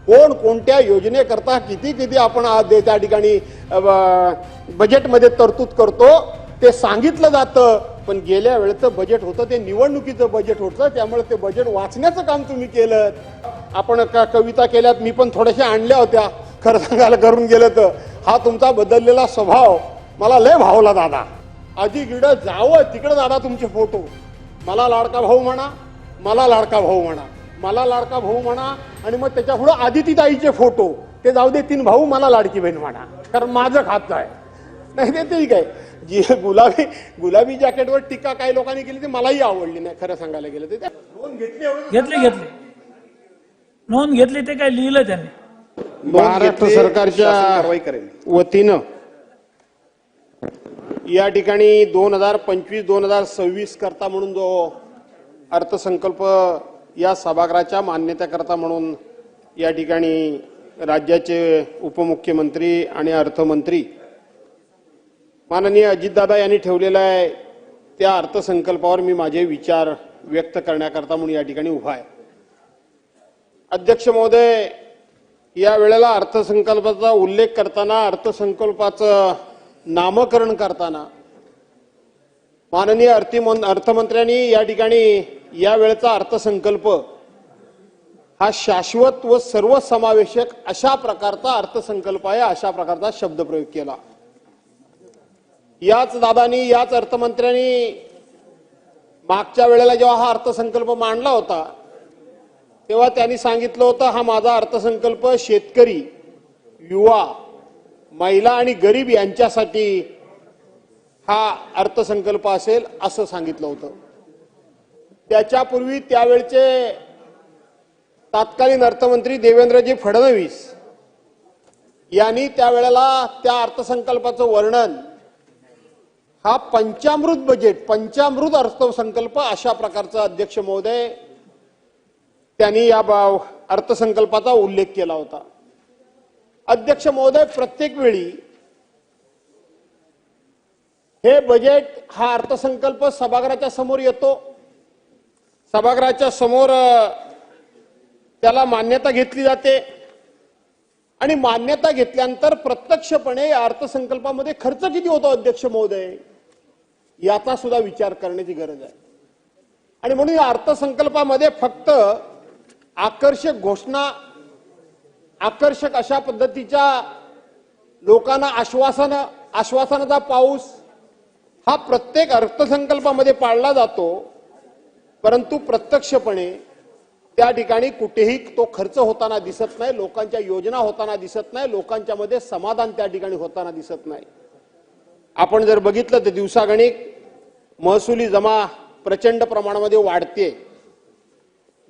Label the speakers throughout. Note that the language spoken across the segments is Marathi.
Speaker 1: कोण कोणत्या योजनेकरता किती किती आपण आज त्या ठिकाणी बजेटमध्ये तरतूद करतो ते सांगितलं जातं. पण गेल्या वेळेचं बजेट होतं ते निवडणुकीचं बजेट होतं, त्यामुळे ते बजेट वाचण्याचं काम तुम्ही केलं. आपण कविता केल्यात, मी पण थोड्याशा आणल्या होत्या, खरं सांगायला करून गेलं तर. हा तुमचा बदललेला स्वभाव मला लय भावला दादा. आधी गिडं जावं तिकडं दादा तुमचे फोटो. मला लाडका भाऊ म्हणा, मला लाडका भाऊ म्हणा, मला लाडका भाऊ म्हणा, आणि मग त्याच्या पुढे आदितीताईचे फोटो ते जाऊ दे, 3 भाऊ मला लाडकी बहीण म्हणा, कारण माझं खातं आहे. नाही ते ठीक आहे. जी गुलाबी जॅकेटवर टीका काही लोकांनी केली ती मलाही आवडली नाही, खरं सांगायला गेलं ते. नोंद
Speaker 2: घेतली नोंद घेतली, ते काय लिहिलं त्यांनी.
Speaker 1: महाराष्ट्र सरकारच्या वतीनं या ठिकाणी 2025-2026 करता म्हणून जो अर्थसंकल्प या सभागृहाच्या मान्यतेकरता म्हणून या ठिकाणी राज्याचे उपमुख्यमंत्री आणि अर्थमंत्री माननीय अजितदादा यांनी ठेवलेला आहे, त्या अर्थसंकल्पावर मी माझे विचार व्यक्त करण्याकरता म्हणून या ठिकाणी उभा आहे. अध्यक्ष महोदय, या वेळेला अर्थसंकल्पाचा उल्लेख करताना, अर्थसंकल्पाचं नामकरण करताना माननीय अर्थमंत्र्यांनी या ठिकाणी या वेळेचा अर्थसंकल्प हा शाश्वत व सर्वसमावेशक अशा प्रकारचा अर्थसंकल्प आहे, अशा प्रकारचा शब्दप्रयोग केला. याच दादांनी, याच अर्थमंत्र्यांनी मागच्या वेळेला जेव्हा हा अर्थसंकल्प मांडला होता तेव्हा त्यांनी सांगितलं होतं, हा माझा अर्थसंकल्प शेतकरी, युवा, महिला आणि गरीब यांच्यासाठी हा अर्थसंकल्प असेल असं सांगितलं होतं. त्याच्यापूर्वी त्यावेळचे तत्कालीन अर्थमंत्री देवेंद्रजी फडणवीस यांनी त्यावेळेला त्या अर्थसंकल्पाचं वर्णन हा पंचामृत बजेट, पंचामृत अर्थसंकल्प अशा प्रकारचा अध्यक्ष महोदय त्यांनी या अर्थसंकल्पाचा उल्लेख केला होता. अध्यक्ष महोदय, प्रत्येक वेळी हे बजेट, हा अर्थसंकल्प सभागृहाच्या समोर येतो, सभागृहाच्या समोर त्याला मान्यता घेतली जाते आणि मान्यता घेतल्यानंतर प्रत्यक्षपणे या अर्थसंकल्पामध्ये खर्च किती होतो अध्यक्ष महोदय याचा सुद्धा विचार करण्याची गरज आहे. आणि म्हणून या अर्थसंकल्पामध्ये फक्त आकर्षक घोषणा, आकर्षक अशा पद्धतीच्या लोकांना आश्वासनाचा पाऊस हा प्रत्येक अर्थसंकल्पामध्ये पाळला जातो, परंतु प्रत्यक्षपणे त्या ठिकाणी कुठेही तो खर्च होताना दिसत नाही, लोकांच्या योजना होताना दिसत नाही, लोकांच्या मध्ये समाधान त्या ठिकाणी होताना दिसत नाही. आपण जर बघितलं तर दिवसागणिक महसुली जमा प्रचंड प्रमाणामध्ये वाढते.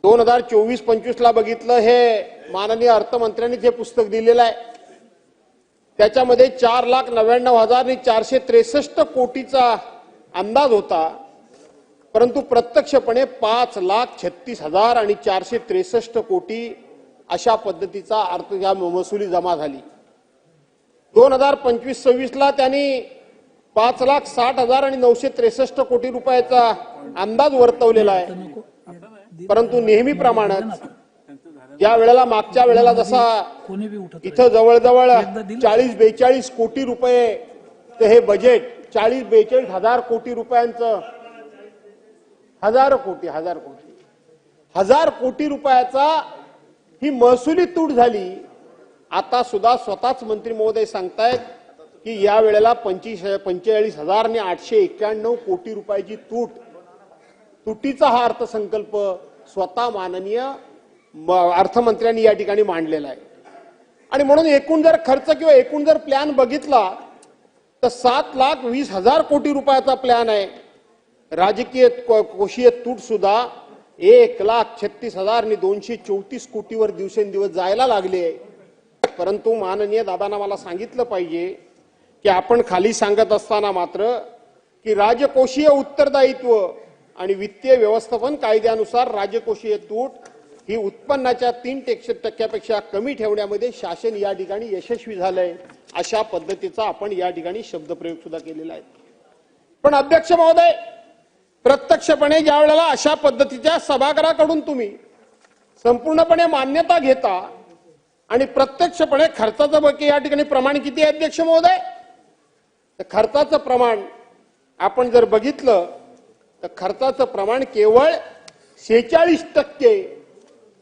Speaker 1: 2024-25 ला बघितलं, हे माननीय अर्थमंत्र्यांनी जे पुस्तक दिलेलं आहे त्याच्यामध्ये 4,99,463 कोटीचा अंदाज होता, परंतु प्रत्यक्षपणे 5,36,463 कोटी अशा पद्धतीचा अर्थ या महसुली जमा झाली. 2025-26 ला त्यांनी 5,60,963 कोटी रुपयाचा अंदाज वर्तवलेला आहे. परंतु नेहमीप्रमाणे ज्या वेळेला मागच्या वेळेला जसा इथं जवळजवळ 40-42 कोटी रुपये ते हे बजेट 40-42 हजार कोटी रुपयांचं, हजार कोटी रुपयाचा ही महसुली तूट झाली. आता सुद्धा स्वतःच मंत्री महोदय सांगतायत की या वेळेला 45,891 कोटी रुपयाची तुटीचा हा अर्थसंकल्प स्वतः माननीय अर्थमंत्र्यांनी या ठिकाणी मांडलेला आहे. आणि म्हणून एकूण जर खर्च किंवा एकूण जर प्लॅन बघितला तर 7,20,000 कोटी रुपयाचा प्लॅन आहे. राजकीय कोशीय तूट सुद्धा 1,36,234 कोटीवर दिवसेंदिवस जायला लागले. परंतु माननीय दादांना मला सांगितलं पाहिजे की आपण खाली सांगत असताना मात्र की राजकोषीय उत्तरदायित्व आणि वित्तीय व्यवस्थापन कायद्यानुसार राजकोषीय तूट ही उत्पन्नाच्या 3% कमी ठेवण्यामध्ये शासन या ठिकाणी यशस्वी झालंय, अशा पद्धतीचा आपण या ठिकाणी शब्दप्रयोग सुद्धा केलेला आहे. पण अध्यक्ष महोदय, प्रत्यक्षपणे ज्या वेळेला अशा पद्धतीच्या सभागृहाकडून तुम्ही संपूर्णपणे मान्यता घेता आणि प्रत्यक्षपणे खर्चाचं बाकी या ठिकाणी प्रमाण किती आहे अध्यक्ष महोदय? तर खर्चाचं प्रमाण आपण जर बघितलं तर खर्चाचं प्रमाण केवळ 46%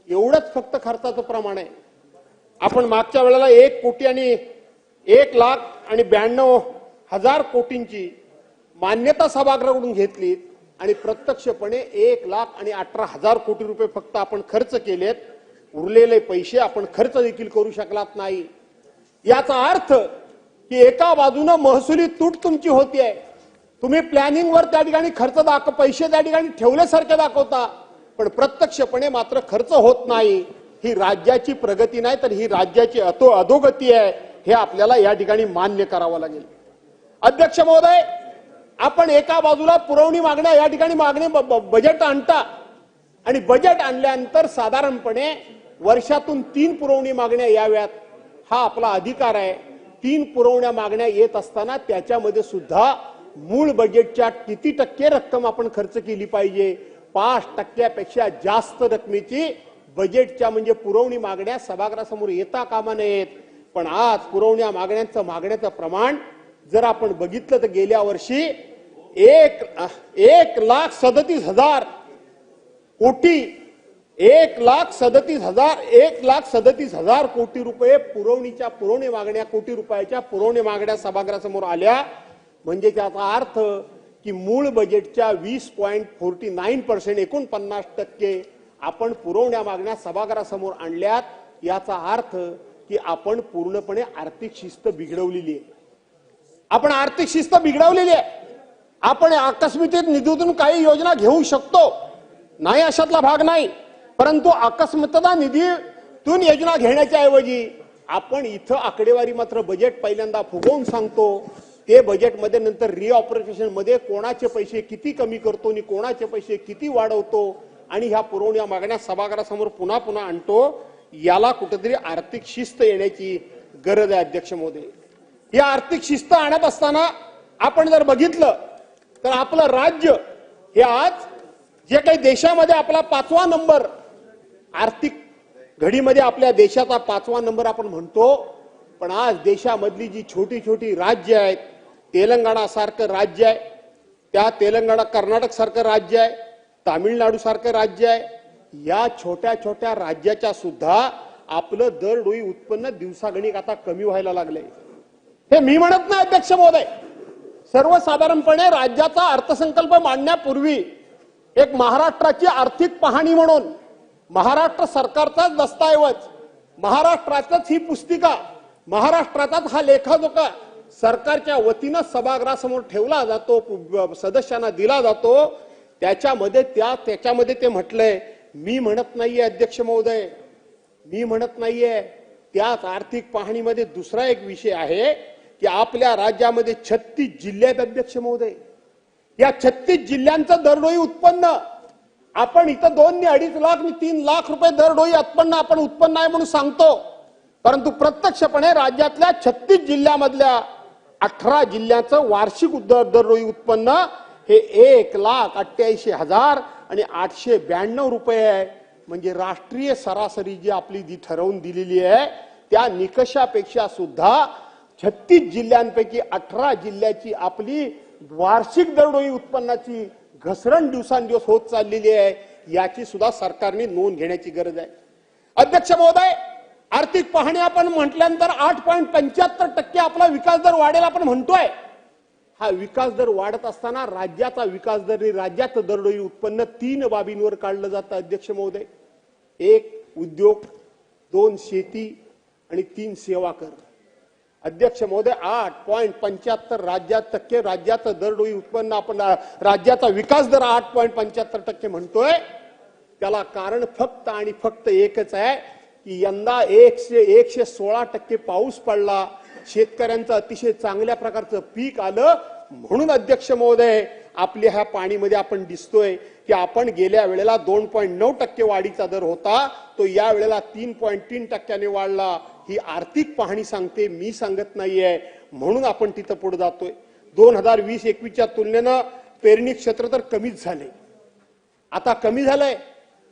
Speaker 1: एवढंच फक्त खर्चाचं प्रमाण आहे. आपण मागच्या वेळेला 1,92,000 कोटींची मान्यता सभागृहाकडून घेतली आणि प्रत्यक्षपणे 1,18,000 कोटी रुपये फक्त आपण खर्च केलेत. उरलेले पैसे आपण खर्च देखील करू शकलात नाही. याचा अर्थ की एका बाजूनं महसुली तूट तुमची होतीये, तुम्ही प्लॅनिंगवर त्या ठिकाणी पैसे त्या ठिकाणी ठेवल्यासारखे दाखवता, पण प्रत्यक्षपणे मात्र खर्च होत नाही. ही राज्याची प्रगती नाही तर ही राज्याची अधोगती आहे, हे आपल्याला या ठिकाणी मान्य करावं लागेल. अध्यक्ष महोदय, आपण एका बाजूला पुरवणी मागण्या या ठिकाणी बजेट आणता आणि बजेट आणल्यानंतर साधारणपणे वर्षातून 3 पुरवणी मागण्या याव्यात, हा आपला अधिकार आहे. 3 पुरवण्या मागण्या येत असताना त्याच्यामध्ये सुद्धा मूळ बजेटच्या किती टक्के रक्कम आपण खर्च केली पाहिजे? 5% जास्त रकमेची बजेटच्या म्हणजे पुरवणी मागण्या सभागृहासमोर येता कामा नयेत. पण आज पुरवण्या मागण्याचं प्रमाण जर आपण बघितलं तर गेल्या वर्षी 1,37,000 कोटी 1,37,000 कोटी रुपये पुरवणी रुपयाच्या पुरवणी मागण्या सभागृहासमोर आल्या. म्हणजे त्याचा अर्थ की मूळ बजेटच्या 20.49% 49% आपण पुरवण्या मागण्या सभागृहासमोर आणल्यात. याचा अर्थ की आपण पूर्णपणे आर्थिक शिस्त बिघडवलेली आहे. आपण आर्थिक शिस्त बिघडवलेली आहे. आपण आकस्मिक निधीतून काही योजना घेऊ शकतो, नाही अशातला भाग नाही, परंतु आकस्मिकता निधीतून योजना घेण्याच्या ऐवजी आपण इथं आकडेवारी मात्र बजेट पहिल्यांदा फुगवून सांगतो. ते बजेटमध्ये नंतर रिऑपरेशन मध्ये कोणाचे पैसे किती कमी करतो आणि कोणाचे पैसे किती वाढवतो आणि ह्या पुरवण्या मागण्या सभागृहासमोर पुन्हा पुन्हा आणतो. याला कुठेतरी आर्थिक शिस्त येण्याची गरज आहे अध्यक्ष महोदय. या आर्थिक शिस्त आणत असताना आपण जर बघितलं तर आपलं राज्य हे आज जे काही देशामध्ये आपला 5वा नंबर आर्थिक घडीमध्ये आपल्या देशाचा 5वा नंबर आपण म्हणतो, पण आज देशामधली जी छोटी छोटी राज्य आहेत, तेलंगणा सारखं राज्य आहे, त्या तेलंगणा कर्नाटक सारखं राज्य आहे, तामिळनाडू सारखं राज्य आहे, या छोट्या छोट्या राज्याच्या सुद्धा आपलं दरडोई उत्पन्न दिवसागणिक आता कमी व्हायला लागलंय. हे मी म्हणत नाही अध्यक्ष महोदय. सर्वसाधारणपणे राज्याचा अर्थसंकल्प मांडण्यापूर्वी एक महाराष्ट्राची आर्थिक पाहणी म्हणून महाराष्ट्र सरकारचाच दस्तऐवज, महाराष्ट्राचाच ही पुस्तिका, महाराष्ट्राचाच हा लेखाजोखा सरकारच्या वतीनं सभागृहासमोर ठेवला जातो, सदस्यांना दिला जातो. त्याच्यामध्ये ते म्हटलंय, मी म्हणत नाहीये अध्यक्ष महोदय, मी म्हणत नाहीये. त्याच आर्थिक पाहणीमध्ये दुसरा एक विषय आहे की आपल्या राज्यामध्ये 36 जिल्हे आहेत अध्यक्ष महोदय. या 36 जिल्ह्यांचं दरडोई उत्पन्न आपण इथं 2 आणि 2.5 लाख आणि 3 लाख रुपये दरडोई आपण उत्पन्न आहे म्हणून सांगतो, परंतु प्रत्यक्षपणे राज्यातल्या 36 जिल्ह्यामधल्या 18 जिल्ह्याचं वार्षिक दरडोई उत्पन्न हे 1,88,892 रुपये आहे. म्हणजे राष्ट्रीय सरासरी जी आपली ठरवून दिलेली आहे त्या निकषापेक्षा सुद्धा 36 जिल्ह्यांपैकी 18 जिल्ह्याची आपली वार्षिक दरडोई उत्पन्नाची घसरण दिवसांदिवस होत चाललेली आहे. याची सुद्धा सरकारने नोंद घेण्याची गरज आहे. अध्यक्ष महोदय, आर्थिक पाहणी आपण म्हटल्यानंतर 8.75% आपला विकास दर वाढेल आपण म्हणतोय. हा विकास दर वाढत असताना राज्याचा विकास दर, राज्याचं दरडोई उत्पन्न 3 बाबींवर काढलं जातं अध्यक्ष महोदय. 1 उद्योग, 2 शेती आणि 3 सेवा कर. अध्यक्ष महोदय, 8.75% राज्याचं दरडोई उत्पन्न आपण राज्याचा विकास दर 8.75% म्हणतोय. त्याला कारण फक्त आणि फक्त एकच आहे की यंदा 116% पाऊस पडला, शेतकऱ्यांचं अतिशय चांगल्या प्रकारचं पीक आलं. म्हणून अध्यक्ष महोदय, आपल्या ह्या पाणीमध्ये आपण दिसतोय की आपण गेल्या वेळेला 2.9% वाढीचा दर होता, तो या वेळेला 3.3% वाढला. ही आर्थिक पाहणी सांगते, मी सांगत नाहीये. म्हणून आपण तिथं पुढे जातोय. 2020-21च्या तुलनेनं पेरणी क्षेत्र तर कमीच झाले, आता कमी झालंय.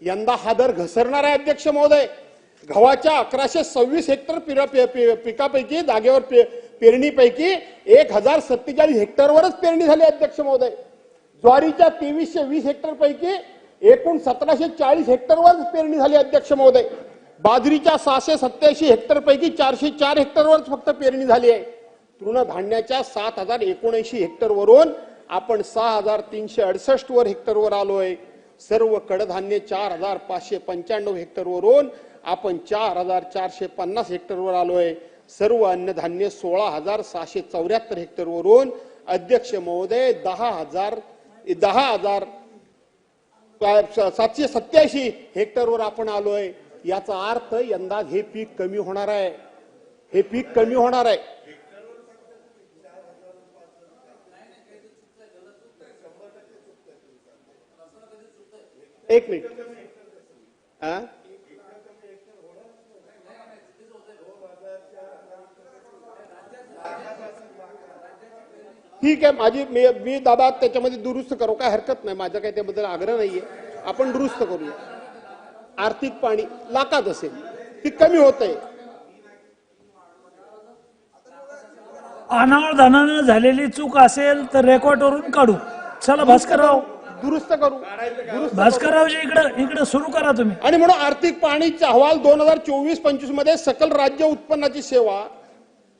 Speaker 1: यंदा हा दर घसरणार आहे अध्यक्ष महोदय. गव्हाच्या 1126 हेक्टर पिकापैकी जागेवर पेरणीपैकी 1047 हेक्टरवरच पेरणी झाली अध्यक्ष महोदय. ज्वारीच्या 2320 हेक्टर पैकी एकूण 1740 हेक्टरवर पेरणी झाली अध्यक्ष महोदय. बाजरीच्या 687 हेक्टर पैकी 404 हेक्टरवर फक्त पेरणी झाली आहे. तृणधान्याच्या 7079 हेक्टरवरून आपण 6368 वर हेक्टरवर आलोय. सर्व कडधान्य 4595 हेक्टरवरून आपण 4450 हेक्टरवर आलोय. सर्व अन्नधान्य 16674 हेक्टरवरून अध्यक्ष महोदय 10,787 हेक्टरवर आपण आलोय. याचा अर्थ यंदा हे पीक कमी होणार आहे. हे पीक कमी होणार आहे. एक मिनिट. ठीक आहे, मी दादा त्याच्यामध्ये दुरुस्त करू, काय हरकत नाही, माझा काही त्याबद्दल आग्रह नाहीये. आपण दुरुस्त करूया. आर्थिक पाणी लाखात असेल, ती कमी होत आहे.
Speaker 2: अनावधानानं झालेली चूक असेल तर रेकॉर्डवरून काढू. चला भास्करराव,
Speaker 1: दुरुस्त करू.
Speaker 2: भास्कररावजी इकडे सुरू करा तुम्ही.
Speaker 1: आणि म्हणून आर्थिक पाणीचा अहवाल 2024-25 मध्ये सकल राज्य उत्पन्नाची सेवा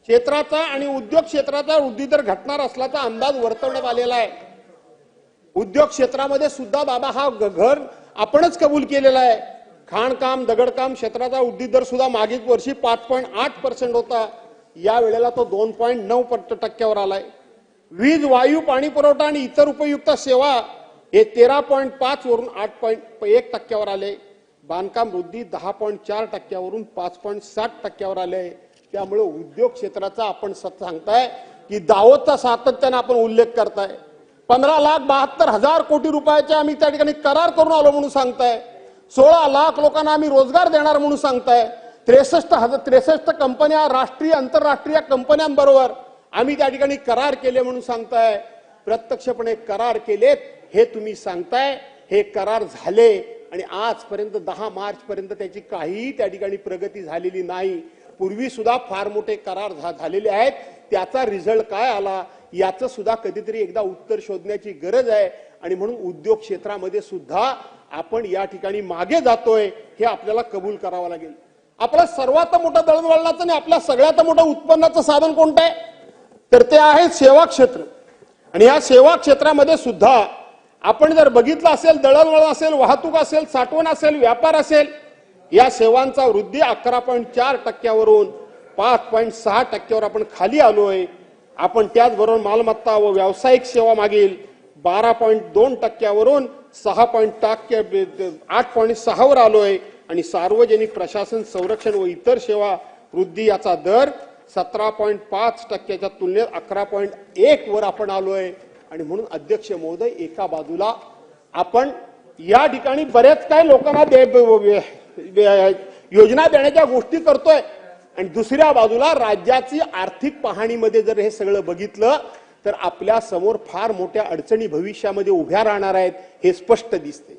Speaker 1: क्षेत्राचा आणि उद्योग क्षेत्राचा वृद्धी दर घटणार असल्याचा अंदाज वर्तवण्यात आलेला आहे. उद्योग क्षेत्रामध्ये सुद्धा बाबा हा घर आपणच कबूल केलेला आहे. खाणकाम दगडकाम क्षेत्राचा वृद्धी दर सुद्धा मागील वर्षी 5.8% होता. या वेळेला तो 2.9% आलाय. वीज वायू पाणी पुरवठा आणि इतर उपयुक्त सेवा हे 13.5 वरून 8.1% आले. बांधकाम वृद्धी 10.4% 5.7% आले. त्यामुळे उद्योग क्षेत्राचा आपण सांगताय की दावोदचा सातत्याने आपण उल्लेख करताय. 15,72,000 कोटी रुपयाचे आम्ही त्या ठिकाणी करार करून आलो म्हणून सांगताय. 16 लाख लोकांना आम्ही रोजगार देणार म्हणून सांगताय. 63 कंपन्या राष्ट्रीय आंतरराष्ट्रीय कंपन्यांबरोबर आम्ही त्या ठिकाणी करार केले म्हणून सांगताय. प्रत्यक्षपणे करार केलेत हे तुम्ही सांगताय. हे करार झाले आणि आजपर्यंत 10 मार्च पर्यंत त्याची काहीही त्या ठिकाणी प्रगती झालेली नाही. पूर्वी सुद्धा फार मोठे करार झालेले आहेत. त्याचा रिझल्ट काय आला याचं सुद्धा कधीतरी एकदा उत्तर शोधण्याची गरज आहे. आणि म्हणून उद्योग क्षेत्रामध्ये सुद्धा आपण या ठिकाणी मागे जातोय हे आपल्याला कबूल करावं लागेल. आपलं सर्वात मोठं दळणवळणाचं आणि आपल्या सगळ्यात मोठं उत्पन्नाचं साधन कोणतं आहे तर ते आहे सेवा क्षेत्र. आणि या सेवा क्षेत्रामध्ये सुद्धा आपण जर बघितलं असेल, दळणवळण असेल, वाहतूक असेल, साठवण असेल, व्यापार असेल, या सेवांचा वृद्धी 11.4% वरून 5.6% आपण खाली आलोय. आपण त्याचबरोबर मालमत्ता व व्यावसायिक सेवा मागील 12.2% वरून 8.6 वर आलोय. आणि सार्वजनिक प्रशासन संरक्षण व इतर सेवा वृद्धी याचा दर 17.5%च्या तुलनेत 11.1 वर आपण आलोय. आणि म्हणून अध्यक्ष महोदय, एका बाजूला आपण या ठिकाणी बरेच काही लोकांना योजना देण्याच्या गोष्टी करतोय आणि दुसऱ्या बाजूला राज्याची आर्थिक पाहणीमध्ये जर हे सगळं बघितलं तर आपल्या समोर फार मोठ्या अडचणी भविष्यामध्ये उभ्या राहणार आहेत हे स्पष्ट दिसते.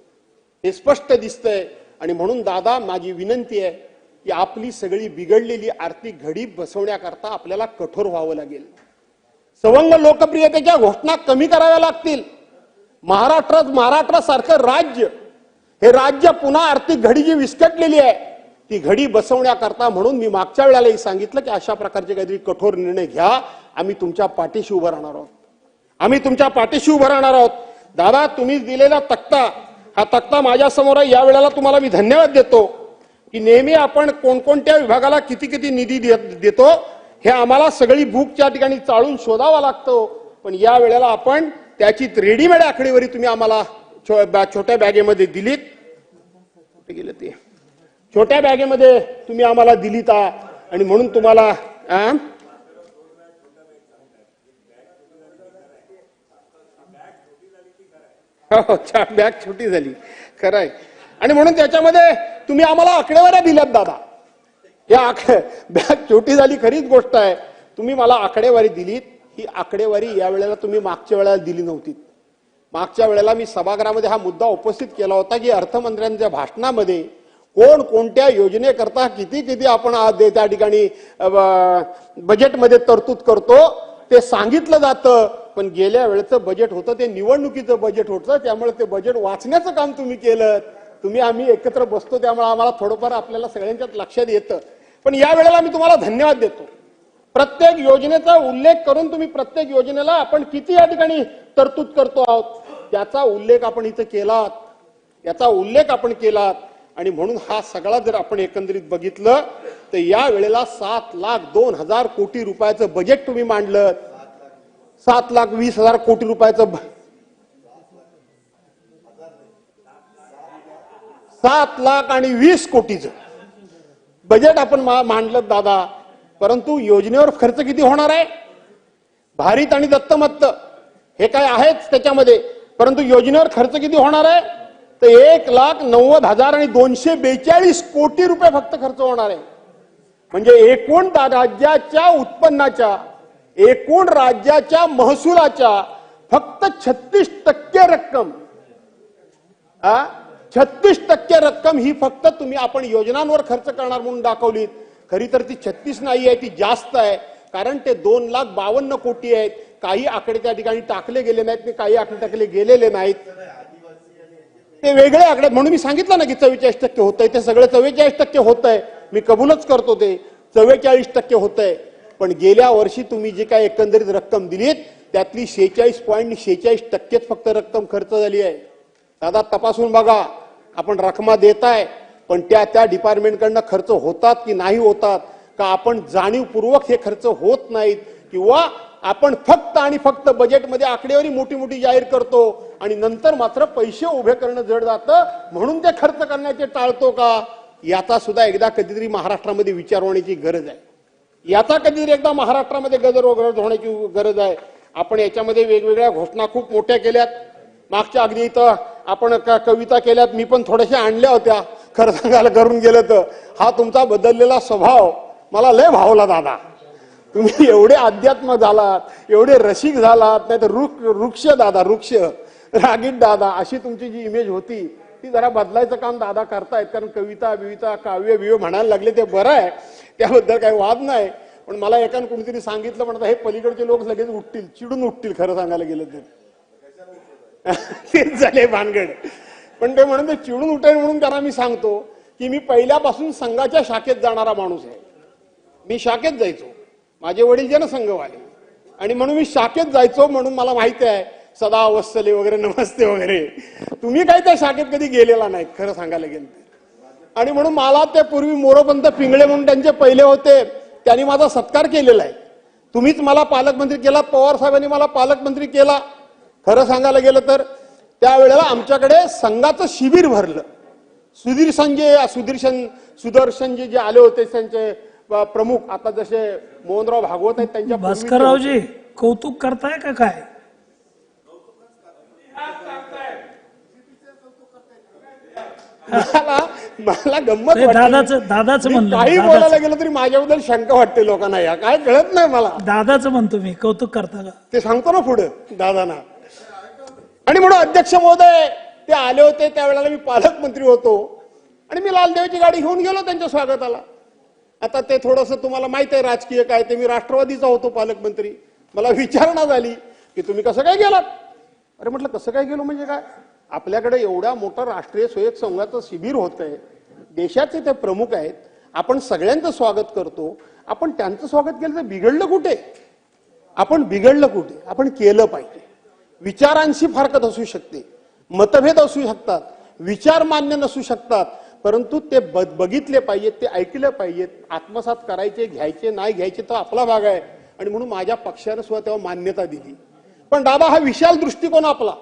Speaker 1: हे स्पष्ट दिसतंय. आणि म्हणून दादा, माझी विनंती आहे की आपली सगळी बिघडलेली आर्थिक घडी बसवण्याकरता आपल्याला कठोर व्हावं लागेल. सवंग लोकप्रियतेच्या घोषणा कमी कराव्या लागतील. महाराष्ट्रासारखं राज्य, हे राज्य पुन्हा आर्थिक घडी जी विस्कटलेली आहे ती घडी बसवण्याकरता म्हणून मी मागच्या वेळेलाही सांगितलं की अशा प्रकारचे काहीतरी कठोर निर्णय घ्या. आम्ही तुमच्या पाठीशी उभं राहणार आहोत. आम्ही तुमच्या पाठीशी उभं राहणार आहोत. दादा, तुम्ही दिलेला तक्ता, हा तक्ता माझ्या समोर आहे. या वेळेला तुम्हाला मी धन्यवाद देतो की नेहमी आपण कोणकोणत्या विभागाला किती किती निधी देतो हे आम्हाला सगळी बुकच्या ठिकाणी चाळून शोधावा लागतो. पण या वेळेला आपण त्याची रेडीमेड आकडेवारी तुम्ही आम्हाला छोट्या बॅगेमध्ये दिलीत. गेलं ते छोट्या बॅगेमध्ये तुम्ही आम्हाला दिलीत. आणि म्हणून तुम्हाला बॅग छोटी झाली, खरंय. आणि म्हणून त्याच्यामध्ये तुम्ही आम्हाला आकडेवाऱ्या दिल्यात दादा. या बॅग छोटी झाली, खरीच गोष्ट आहे. तुम्ही मला आकडेवारी दिलीत. ही आकडेवारी या वेळेला तुम्ही मागच्या वेळेला दिली नव्हती. मागच्या वेळेला मी सभागृहामध्ये हा मुद्दा उपस्थित केला होता की अर्थमंत्र्यांच्या भाषणामध्ये कोण कोणत्या योजनेकरता किती किती आपण त्या ठिकाणी बजेटमध्ये तरतूद करतो ते सांगितलं जातं. पण गेल्या वेळेचं बजेट होतं ते निवडणुकीचं बजेट होतं, त्यामुळे ते बजेट वाचण्याचं काम तुम्ही केलं. तुम्ही आम्ही एकत्र बसतो त्यामुळे आम्हाला थोडंफार आपल्याला सगळ्यांच्यात लक्षात येतं. पण या वेळेला मी तुम्हाला धन्यवाद देतो. प्रत्येक योजनेचा उल्लेख करून तुम्ही प्रत्येक योजनेला आपण किती या ठिकाणी तरतूद करतो आहोत त्याचा उल्लेख आपण इथं केलात, याचा उल्लेख आपण केलात. आणि म्हणून हा सगळा जर आपण एकंदरीत बघितलं तर या वेळेला 7,02,000 कोटी रुपयाचं बजेट तुम्ही मांडलं. 7,20,000 कोटी रुपयाचं 7,20,000 कोटीचं बजेट आपण मांडलं दादा. परंतु योजनेवर खर्च किती होणार आहे? भारित आणि दत्तमत्त हे काय आहेच त्याच्यामध्ये, परंतु योजनेवर खर्च किती होणार आहे? तर 1,90,242 कोटी रुपये फक्त खर्च होणार आहे. म्हणजे एकूण राज्याच्या उत्पन्नाच्या, एकूण राज्याच्या महसुलाच्या फक्त 36% रक्कम, 36% रक्कम ही फक्त तुम्ही आपण योजनांवर खर्च करणार म्हणून दाखवलीत. खरी तर ती 36 नाही आहे, ती जास्त आहे. कारण ते 2,52,000 कोटी आहेत. काही आकडे त्या ठिकाणी टाकले गेले नाहीत, काही आकडे टाकले गेलेले नाहीत, ते वेगळे आकडे. म्हणून मी सांगितलं ना की 44% होत आहे, ते सगळं 44% होत आहे. मी कबूलच करतो ते 44% होत आहे. पण गेल्या वर्षी तुम्ही जी काय एकंदरीत रक्कम दिलीत त्यातली 46.46% फक्त रक्कम खर्च झाली आहे. दादा तपासून बघा, आपण रकमा देताय पण त्या डिपार्टमेंटकडनं खर्च होतात की नाही होतात, का आपण जाणीवपूर्वक हे खर्च होत नाहीत, किंवा आपण फक्त आणि फक्त बजेटमध्ये आकडेवारी मोठी मोठी जाहीर करतो आणि नंतर मात्र पैसे उभे करणं जड जातं म्हणून ते खर्च करण्याचे टाळतो का? याचा सुद्धा एकदा कधीतरी महाराष्ट्रामध्ये विचार होण्याची गरज आहे. याचा कधीतरी एकदा महाराष्ट्रामध्ये गजर होण्याची गरज आहे. आपण याच्यामध्ये वेगवेगळ्या घोषणा खूप मोठ्या केल्यात. मागच्या अगदी इथं आपण कविता केल्यात, मी पण थोड्याशा आणल्या होत्या. खरं सांगायला करून गेलं तर हा तुमचा बदललेला स्वभाव मला लय भावला दादा. तुम्ही एवढे अध्यात्म झालात, एवढे रसिक झालात, नाही तर वृक्ष दादा, वृक्ष रागीट दादा अशी तुमची जी इमेज होती ती जरा बदलायचं काम दादा करतायत. कारण कविता बिविता काव्य बिव्य म्हणायला लागले ते बरं आहे, त्याबद्दल काही वाद नाही. पण मला एकानं कोणीतरी सांगितलं म्हणतात हे पलीकडचे लोक लगेच उठतील, चिडून उठतील खरं सांगायला गेलं तर. तेच झाले भानगड. पण ते म्हणून ते चिडून उठेल म्हणून त्यांना मी सांगतो की मी पहिल्यापासून संघाच्या शाखेत जाणारा माणूस आहे. मी शाखेत जायचो, माझे वडील जनसंघवाले, आणि म्हणून मी शाखेत जायचो. म्हणून मला माहिती आहे सदा वत्सले वगैरे नमस्ते वगैरे. तुम्ही काय त्या शाखेत कधी गेलेला नाही खरं सांगायला गेलं. आणि म्हणून मला ते पूर्वी मोरोपंत पिंगळे म्हणून त्यांचे पहिले होते, त्यांनी माझा सत्कार केलेला आहे. तुम्हीच मला पालकमंत्री केला, पवार साहेबांनी मला पालकमंत्री केला. खरं सांगायला गेलं तर त्यावेळेला आमच्याकडे संघाचं शिबिर भरलं. सुदर्शनजी जे आले होते त्यांचे प्रमुख, आता जसे मोहनराव भागवत आहेत त्यांच्या.
Speaker 2: भास्कररावजी कौतुक करताय का काय?
Speaker 1: मला गंमत
Speaker 2: दादाच म्हणलं,
Speaker 1: काही बोलायला गेलं तरी माझ्याबद्दल शंका वाटते लोकांना. या काय कळत नाही मला.
Speaker 2: दादाच म्हणतो मी, कौतुक करता का
Speaker 1: ते सांगतो ना पुढे दादांना. आणि म्हणून अध्यक्ष महोदय ते आले होते त्यावेळेला मी पालकमंत्री होतो आणि मी लालदेवची गाडी घेऊन गेलो त्यांच्या स्वागताला. आता ते थोडंसं तुम्हाला माहित आहे राजकीय काय ते, मी राष्ट्रवादीचा होतो पालकमंत्री. मला विचारणा झाली की तुम्ही कसं काय गेलात? अरे म्हटलं कसं काय गेलो म्हणजे काय, आपल्याकडे एवढा मोठा राष्ट्रीय स्वयंसेवक संघाचं शिबिर होत आहे, देशाचे ते प्रमुख आहेत, आपण सगळ्यांचं स्वागत करतो. आपण त्यांचं स्वागत केलं तर बिघडलं कुठे? आपण बिघडलं कुठे? आपण केलं पाहिजे. विचारांशी फारकत असू शकते, मतभेद असू शकतात, विचार मान्य नसू शकतात, परंतु ते बघितले पाहिजेत, ते ऐकले पाहिजेत. आत्मसात करायचे, घ्यायचे नाही घ्यायचे तर आपला भाग आहे. आणि म्हणून माझ्या पक्षाने सुद्धा तेव्हा मान्यता दिली. पण दादा हा विशाल दृष्टिकोन आपला.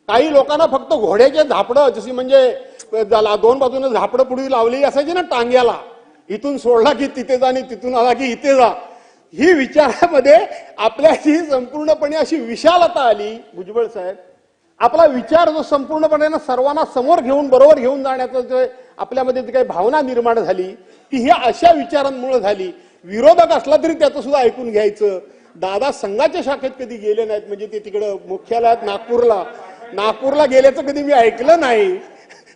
Speaker 1: काही लोकांना फक्त घोड्याचे झापडं, जशी म्हणजे दोन बाजूने झापडं पुढे लावलेली असायची ना टांग्याला, इथून सोडला की तिथे जा आणि तिथून आला की इथे जा, ही विचारामध्ये आपल्याची संपूर्णपणे अशी विशालता आली. भुजबळ साहेब, आपला विचार जो संपूर्णपणे सर्वांना समोर घेऊन बरोबर घेऊन जाण्याचं जे आपल्यामध्ये जी काही भावना निर्माण झाली ती ही अशा विचारांमुळे झाली. विरोधक असला तरी त्याचं सुद्धा ऐकून घ्यायचं. दादा संघाच्या शाखेत कधी गेले नाहीत, म्हणजे ते तिकडं मुख्यालयात नागपूरला गेल्याचं कधी मी ऐकलं नाही.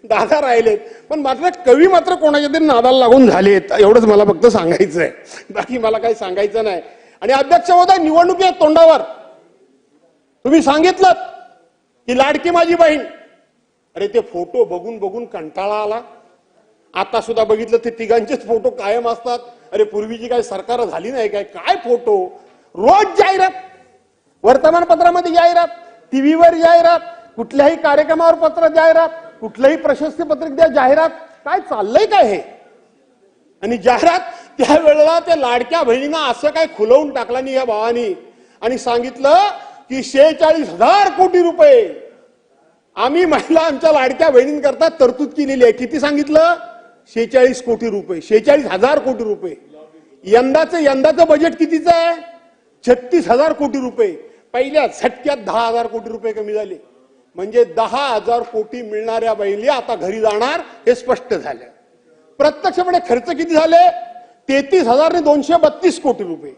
Speaker 1: दादा राहिलेत, पण मात्र कवी मात्र कोणाच्या तरी नादाला लागून झालेत, एवढंच मला फक्त सांगायचं आहे, बाकी मला काही सांगायचं नाही. आणि अध्यक्ष महोदय, निवडणुकी आहेत तोंडावर. तुम्ही सांगितलं की लाडकी माझी बहीण, अरे ते फोटो बघून बघून कंटाळा आला. आता सुद्धा बघितलं ते तिघांचेच फोटो कायम असतात. अरे पूर्वीची काय सरकार झाली नाही काय फोटो, रोज जाहिरात, वर्तमानपत्रामध्ये जाहिरात, टीव्हीवर जाहिरात, कुठल्याही कार्यक्रमावर पत्र जाहिरात, कुठलंही प्रशस्ती पत्रक द्या जाहिरात, काय चाललंय काय हे? आणि जाहिरात त्यावेळेला त्या लाडक्या बहिणींना असं काय खुलवून टाकला नाही या भावानी आणि सांगितलं की 46,000 कोटी रुपये आम्ही महिला आमच्या लाडक्या बहिणींकरता तरतूद केलेली आहे. किती सांगितलं? 46 कोटी रुपये, 46,000 कोटी रुपये. यंदाचं बजेट कितीचं आहे? 36,000 कोटी रुपये. पहिल्या झटक्यात 10,000 कोटी रुपये कमी झाले. म्हणजे 10,000 कोटी मिळणाऱ्या बहिणी आता घरी जाणार हे स्पष्ट झालं. प्रत्यक्षपणे खर्च किती झाले? 33,232 कोटी रुपये.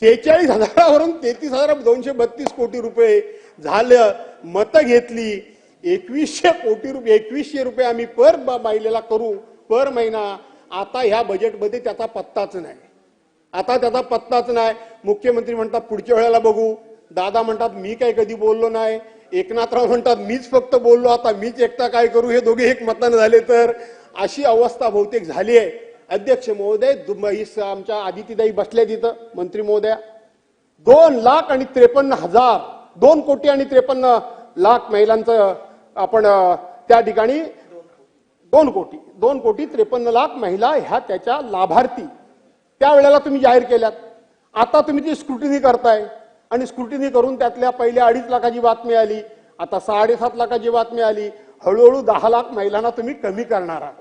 Speaker 1: 46,000वरून 33,232 कोटी रुपये झालं. मतं घेतली 2100 कोटी रुपये, 2100 रुपये आम्ही पर महिलेला करू पर महिना. आता ह्या बजेटमध्ये त्याचा पत्ताच नाही. आता त्याचा पत्ताच नाही. मुख्यमंत्री म्हणतात पुढच्या वेळेला बघू. दादा म्हणतात मी काय कधी बोललो नाही. एकनाथराव म्हणतात मीच फक्त बोललो, आता मीच एकटा काय करू. हे दोघे एक मतानं झाले तर अशी अवस्था बहुतेक झाली आहे. अध्यक्ष महोदय, आमच्या आदितीताई बसल्या तिथं, मंत्री महोदया, 2,53,000 2 कोटी आणि 53 लाख महिलांचं आपण त्या ठिकाणी 2 कोटी 53 लाख महिला ह्या त्याच्या लाभार्थी त्यावेळेला तुम्ही जाहीर केल्यात. आता तुम्ही ती स्क्रुटिनी करताय आणि स्क्रुटिनी करून त्यातल्या पहिल्या 2.5 लाखाची बातमी आली, आता 7.5 लाखाची बातमी आली. हळूहळू 10 लाख महिलांना तुम्ही कमी करणार आहात.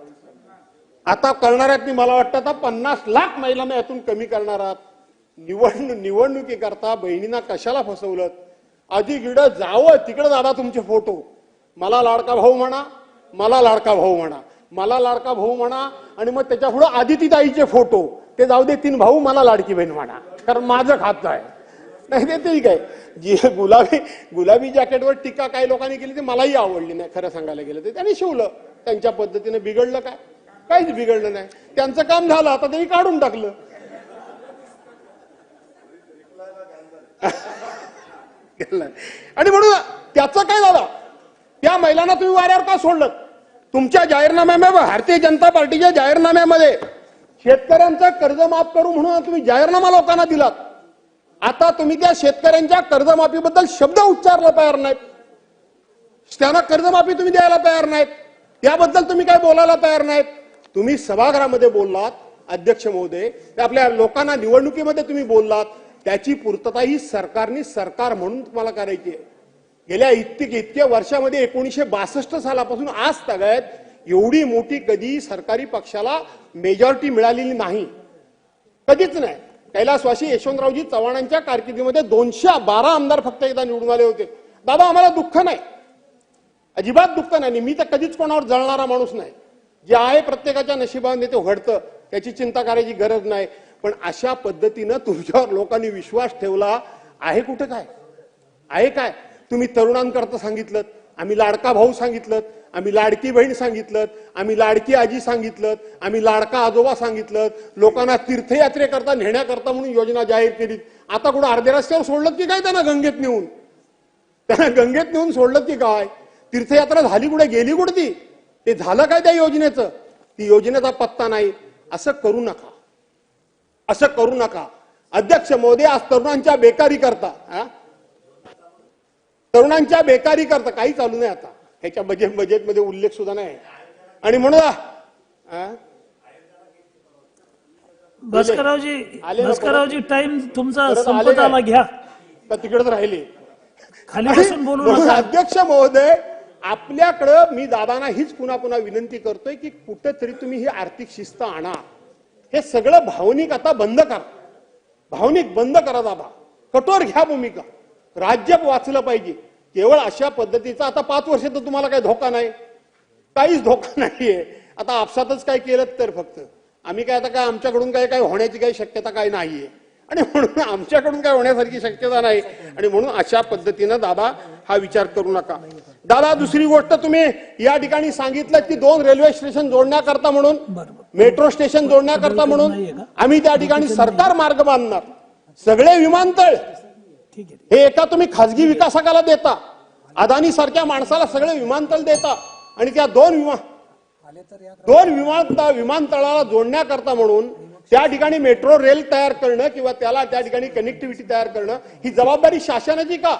Speaker 1: आता करणार आहात, मला वाटतं आता 50 लाख महिलांना यातून कमी करणार आहात. निवडणुकीकरता बहिणींना कशाला फसवलं? आधी गिडं जावं तिकडे दादा तुमचे फोटो, मला लाडका भाऊ म्हणा, मला लाडका भाऊ म्हणा, मला लाडका भाऊ म्हणा, आणि मग त्याच्या पुढे आदितीताईचे फोटो, ते जाऊ दे 3 भाऊ, मला लाडकी बहीण म्हणा, कारण माझं खातं आहे. नाही ते ठीक आहे. जी गुलाबी जॅकेटवर टीका काही लोकांनी केली ती मलाही आवडली नाही. खरं सांगायला गेलं तर त्यांनी शिवलं त्यांच्या पद्धतीने. बिघडलं काय? काहीच बिघडलं नाही. त्यांचं काम झालं, आता त्यांनी काढून टाकलं. आणि म्हणून त्याचं काय झालं? त्या महिलांना तुम्ही वाऱ्यावर का सोडलं? तुमच्या जाहीरनाम्यामध्ये, भारतीय जनता पार्टीच्या जाहीरनाम्यामध्ये शेतकऱ्यांचं कर्ज माफ करू म्हणून तुम्ही जाहीरनामा लोकांना दिलात. आता तुम्ही त्या शेतकऱ्यांच्या कर्जमाफीबद्दल शब्द उच्चारला तयार नाहीत. त्यांना कर्जमाफी तुम्ही द्यायला तयार नाहीत. त्याबद्दल तुम्ही काय बोलायला तयार नाहीत. तुम्ही सभागृहामध्ये बोललात अध्यक्ष महोदय, आपल्या लोकांना निवडणुकीमध्ये तुम्ही बोललात, त्याची पूर्तता ही सरकारने सरकार म्हणून तुम्हाला करायची आहे. गेल्या इतक्या वर्षामध्ये 1962 सालापासून आज तगायत एवढी मोठी कधी सरकारी पक्षाला मेजॉरिटी मिळालेली नाही, कधीच नाही. कैलासवासी यशवंतरावजी चव्हाणांच्या कारकिर्दीमध्ये 212 आमदार फक्त एकदा निवडून आले होते. दादा आम्हाला दुःख नाही, अजिबात दुःख नाही. मी तर कधीच कोणावर जळणारा माणूस नाही. जे आहे प्रत्येकाच्या नशिबाने ते घडतं, त्याची चिंता करायची गरज नाही. पण अशा पद्धतीनं तुमच्यावर लोकांनी विश्वास ठेवला आहे. कुठे काय आहे? काय तुम्ही तरुणांकरता सांगितलं, आम्ही लाडका भाऊ सांगितलं, आम्ही लाडकी बहीण सांगितलं, आम्ही लाडकी आजी सांगितलं, आम्ही लाडका आजोबा सांगितलं, लोकांना तीर्थयात्रेकरता नेण्याकरता म्हणून योजना जाहीर केली. आता कुठं अर्ध्या रस्त्यावर सोडलं की काय? त्यांना गंगेत नेऊन सोडलं की काय? तीर्थयात्रा झाली कुठे? गेली कुठे ती? ते झालं काय त्या योजनेचं? ती योजनेचा पत्ता नाही. असं करू नका, असं करू नका. अध्यक्ष महोदय, आज तरुणांच्या बेकारी करता काही चालू नाही. आता ह्याच्या बजेटमध्ये उल्लेख सुद्धा नाही. आणि म्हणून
Speaker 2: भास्कररावजी टाइम तुमचा संपत आला, घ्या.
Speaker 1: तिकडेच राहिले,
Speaker 2: खाली बसून बोलू नका.
Speaker 1: अध्यक्ष महोदय, आपल्याकडं मी दादांना हीच पुन्हा पुन्हा विनंती करतोय की कुठेतरी तुम्ही ही आर्थिक शिस्त आणा. हे सगळं भावनिक आता बंद करा. भावनिक बंद करा दादा. कठोर घ्या भूमिका. राज्य वाचलं पाहिजे. केवळ अशा पद्धतीचा आता 5 वर्ष तर तुम्हाला काही धोका नाही, काहीच धोका नाहीये. आता आपसातच काय केलं तर फक्त आम्ही काय, आता काय आमच्याकडून काय होण्याची काही शक्यता काय नाहीये. आणि म्हणून आमच्याकडून काय होण्यासारखी शक्यता नाही. आणि म्हणून अशा पद्धतीनं दादा हा विचार करू नका. दादा दुसरी गोष्ट तुम्ही या ठिकाणी सांगितलं की 2 रेल्वे स्टेशन जोडण्याकरता म्हणून,
Speaker 2: बरोबर.
Speaker 1: मेट्रो स्टेशन जोडण्याकरता म्हणून
Speaker 2: नाहीये का?
Speaker 1: आम्ही त्या ठिकाणी सरकार मार्ग बांधणार. सगळे विमानतळ
Speaker 2: ठीक आहे.
Speaker 1: हे एका तुम्ही खासगी विकासकाला देता, अदानी सारख्या माणसाला सगळे विमानतळ देता आणि त्या विमानतळाला जोडण्याकरता म्हणून त्या ठिकाणी मेट्रो रेल तयार करणं किंवा त्याला त्या ठिकाणी कनेक्टिव्हिटी तयार करणं ही जबाबदारी शासनाची का,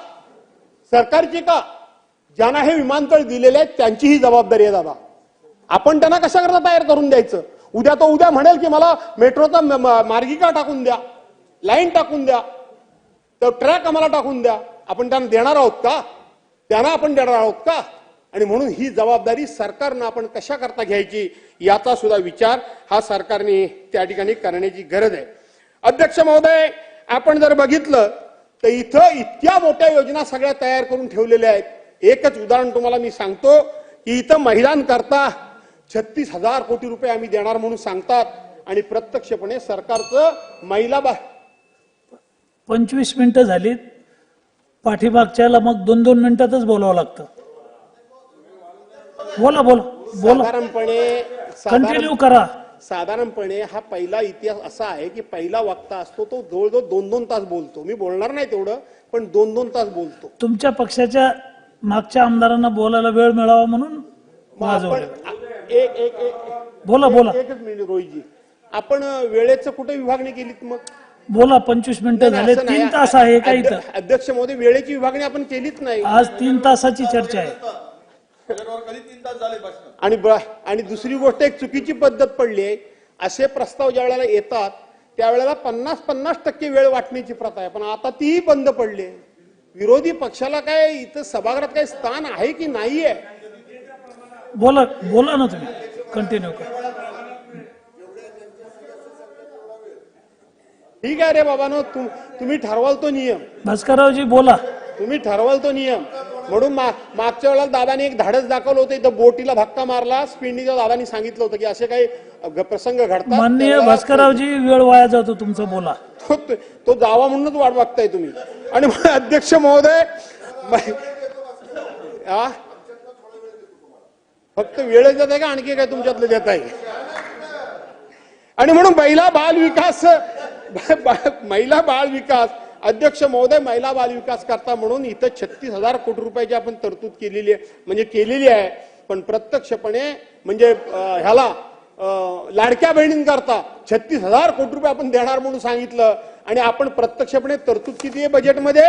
Speaker 1: सरकारची का? ज्यांना हे विमानतळ दिलेले आहेत त्यांची ही जबाबदारी आहे दादा. आपण त्यांना कशा करता तयार करून द्यायचं? उद्या तो उद्या म्हणेल की मला मेट्रोचा मार्गिका टाकून द्या, लाईन टाकून द्या, तर ट्रॅक आम्हाला टाकून द्या. आपण त्यांना देणार आहोत का? त्यांना आपण देणार आहोत का? आणि म्हणून ही जबाबदारी सरकारनं आपण कशा करता घ्यायची याचा सुद्धा विचार हा सरकारने त्या ठिकाणी करण्याची गरज आहे. अध्यक्ष महोदय, आपण जर बघितलं तर इथं इतक्या मोठ्या योजना सगळ्या तयार करून ठेवलेल्या आहेत. एकच उदाहरण तुम्हाला मी सांगतो की इथं महिलांकरता 36,000 कोटी रुपये आम्ही देणार म्हणून सांगतात आणि प्रत्यक्षपणे सरकारचं महिला
Speaker 2: 25 मिनिटं झालीत, पाठीमागच्याला मग 2-2 मिनिटातच बोलावं लागतं. बोला बोला बोला, कंटिन्यू करा.
Speaker 1: साधारणपणे हा पहिला इतिहास असा आहे की पहिला वक्ता असतो तो जवळजवळ 2-2 तास बोलतो. मी बोलणार नाही तेवढं, पण 2-2 तास बोलतो.
Speaker 2: तुमच्या पक्षाच्या मागच्या आमदारांना बोलायला वेळ मिळावा म्हणून वाजवलं. बोला बोला.
Speaker 1: एकच मिनिट रोहितजी, आपण वेळेचं कुठे विभागणी केलीत? मग
Speaker 2: बोला. 25 मिनिटं झाले, 3 तास आहे का इथं?
Speaker 1: अध्यक्ष महोदय, वेळेची विभागणी आपण केलीच नाही.
Speaker 2: आज 3 तासाची चर्चा आहे.
Speaker 1: आणि दुसरी गोष्ट, एक चुकीची पद्धत पडली आहे. असे प्रस्ताव ज्या वेळेला येतात त्यावेळेला 50-50% वेळ वाटण्याची प्रथा आहे, पण आता तीही बंद पडली आहे. विरोधी पक्षाला काय इथं सभागृहात काही स्थान आहे की नाहीये?
Speaker 2: बोला बोला ना, तुम्ही कंटिन्यू करा.
Speaker 1: ठीक आहे रे बाबांनो, तुम्ही ठरवाल तो नियम.
Speaker 2: भास्कररावजी बोला.
Speaker 1: तुम्ही ठरवाल तो नियम. म्हणून मागच्या वेळेला दादानी एक धाडस दाखवलं होतं, इथं बोटीला धक्का मारला, स्पिंडीच्या दादानी सांगितलं होतं की असे काही प्रसंग घडतात.
Speaker 2: माननीय भास्कररावजी, वेळ वाया जातो तुमचं, बोला.
Speaker 1: तो जावा म्हणूनच वाट बघताय तुम्ही. आणि अध्यक्ष महोदय, फक्त वेळच देत आहे का आणखी काय तुमच्यातलं देत आहे? आणि म्हणून महिला बाल विकास अध्यक्ष महोदय, महिला बाल विकास करता म्हणून इथं 36,000 कोटी रुपयाची आपण तरतूद केलेली आहे. पण प्रत्यक्षपणे म्हणजे ह्याला लाडक्या बहिणींकरता 36,000 कोटी रुपये आपण देणार म्हणून सांगितलं आणि आपण प्रत्यक्षपणे तरतूद किती आहे बजेटमध्ये?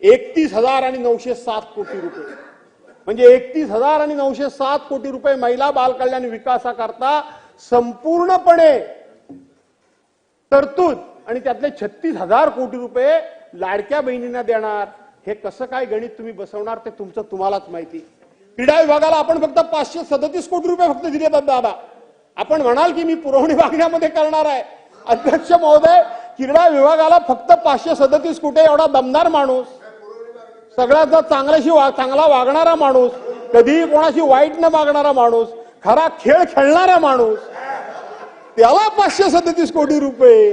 Speaker 1: 31,907 कोटी रुपये. म्हणजे 31,907 कोटी रुपये महिला बाल कल्याण विकासाकरता संपूर्णपणे तरतूद आणि त्यातले 36,000 कोटी रुपये लाडक्या बहिणींना देणार. हे कसं काय गणित तुम्ही बसवणार ते तुम्हालाच माहिती. क्रीडा विभागाला आपण फक्त 537 कोटी रुपये फक्त दिले दादा. आपण म्हणाल की मी पुरवणी मागण्यामध्ये करणार आहे. अध्यक्ष महोदय, क्रीडा विभागाला फक्त 537 कोटी, एवढा दमदार माणूस, सगळ्यात चांगला वागणारा माणूस, कधीही कोणाशी वाईट न मागणारा माणूस, खरा खेळ खेळणारा माणूस, त्याला 537 कोटी रुपये.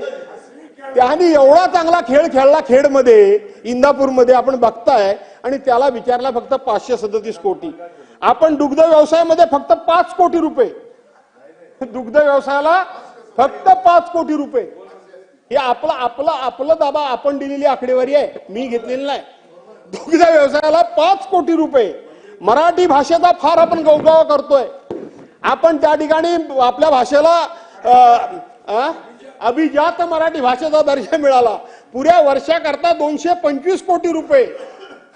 Speaker 1: त्याने एवढा चांगला खेळ खेळला खेडमध्ये, इंदापूरमध्ये आपण बघताय, आणि त्याला विचारला फक्त 537 कोटी. आपण दुग्ध व्यवसायामध्ये फक्त 5 कोटी रुपये, दुग्ध व्यवसायाला फक्त 5 कोटी रुपये. हे आपलं दाबा आपण दिलेली आकडेवारी आहे, मी घेतलेली नाही. दुग्ध व्यवसायाला 5 कोटी रुपये. मराठी भाषेचा फार आपण गौरव करतोय. आपण त्या ठिकाणी आपल्या भाषेला अभिजात मराठी भाषेचा दर्जा मिळाला. पुऱ्या वर्षाकरता 225 कोटी रुपये.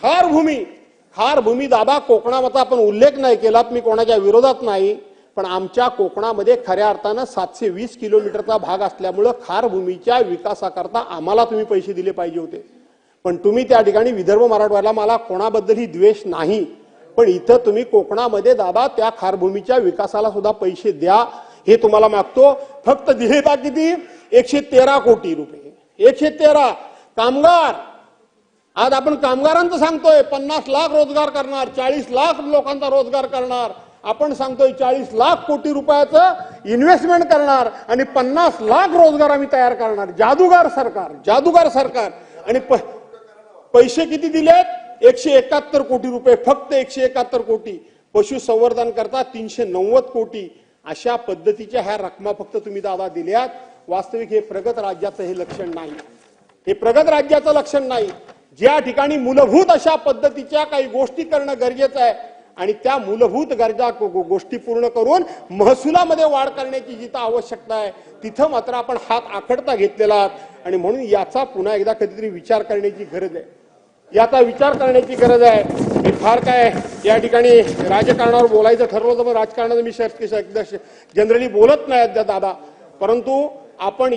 Speaker 1: खार भूमी दादा, कोकणाचा आपण उल्लेख नाही केलात, मी कोणाच्या विरोधात नाही, पण आमच्या कोकणामध्ये खऱ्या अर्थानं 720 किलोमीटरचा भाग असल्यामुळं खार भूमीच्या विकासाकरता आम्हाला तुम्ही पैसे दिले पाहिजे होते. पण तुम्ही त्या ठिकाणी विदर्भ मराठवाड्याला, मला कोणाबद्दलही द्वेष नाही, पण इथं तुम्ही कोकणामध्ये दादा त्या खारभूमीच्या विकासाला सुद्धा पैसे द्या, हे तुम्हाला मागतो. फक्त दिले का किती? 113 कोटी रुपये. 113. कामगार, आज आपण कामगारांचं सांगतोय 50 लाख रोजगार करणार, 40 लाख लोकांचा रोजगार करणार. आपण सांगतोय 40 लाख कोटी रुपयाचं इन्व्हेस्टमेंट करणार आणि 50 लाख रोजगार आम्ही तयार करणार. जादूगार सरकार. आणि पैसे किती दिलेत? 171 कोटी रुपये, फक्त 171 कोटी. पशुसंवर्धन करता 390 कोटी. अशा पद्धतीच्या ह्या रकमा फक्त तुम्ही दादा दिल्यात. वास्तविक हे प्रगत राज्याचं हे लक्षण नाही. हे प्रगत राज्याचं लक्षण नाही. ज्या ठिकाणी मूलभूत अशा पद्धतीच्या काही गोष्टी करणं गरजेचं आहे आणि त्या मूलभूत गरजा गोष्टी पूर्ण करून महसुलामध्ये वाढ करण्याची जिथं आवश्यकता आहे तिथं मात्र आपण हात आखडता घेतलेला आहात आणि म्हणून याचा पुन्हा एकदा कधीतरी विचार करण्याची गरज आहे. याचा विचार करण्याची गरज आहे. मी फार काय या ठिकाणी राजकारणावर बोलायचं ठरवलं तर मग राजकारणाचं मी जनरली बोलत नाही दादा, परंतु आपण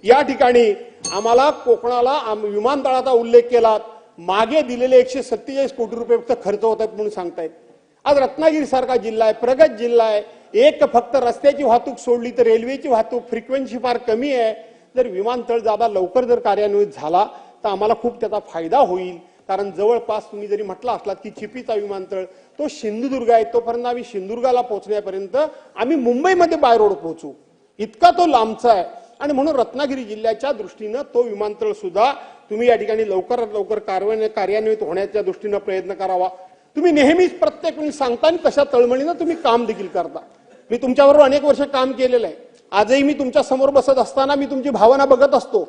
Speaker 1: या ठिकाणी आम्हाला कोकणाला विमानतळाचा उल्लेख केला. मागे दिलेले 147 कोटी रुपये फक्त खर्च होत आहेत म्हणून सांगतायत. आज रत्नागिरी सारखा जिल्हा आहे, प्रगत जिल्हा आहे, एक फक्त रस्त्याची वाहतूक सोडली तर रेल्वेची वाहतूक फ्रिक्वेन्सी फार कमी आहे. जर विमानतळ जादा लवकर जर कार्यान्वित झाला तर आम्हाला खूप त्याचा फायदा होईल. कारण जवळपास तुम्ही जरी म्हटलं असलात की चिपीचा विमानतळ तो सिंधुदुर्ग आहे, तोपर्यंत आम्ही सिंधुदुर्गाला पोहोचण्यापर्यंत आम्ही मुंबईमध्ये बाय रोड पोहोचू, इतका तो लांबचा आहे. आणि म्हणून रत्नागिरी जिल्ह्याच्या दृष्टीनं तो विमानतळ सुद्धा तुम्ही या ठिकाणी लवकरात लवकर कार्यान्वित होण्याच्या दृष्टीनं प्रयत्न करावा. तुम्ही नेहमीच प्रत्येक वेळी सांगता आणि तशा तळमळीनं तुम्ही काम देखील करता. मी तुमच्याबरोबर अनेक वर्ष काम केलेलं आहे. आजही मी तुमच्या समोर बसत असताना मी तुमची भावना बघत असतो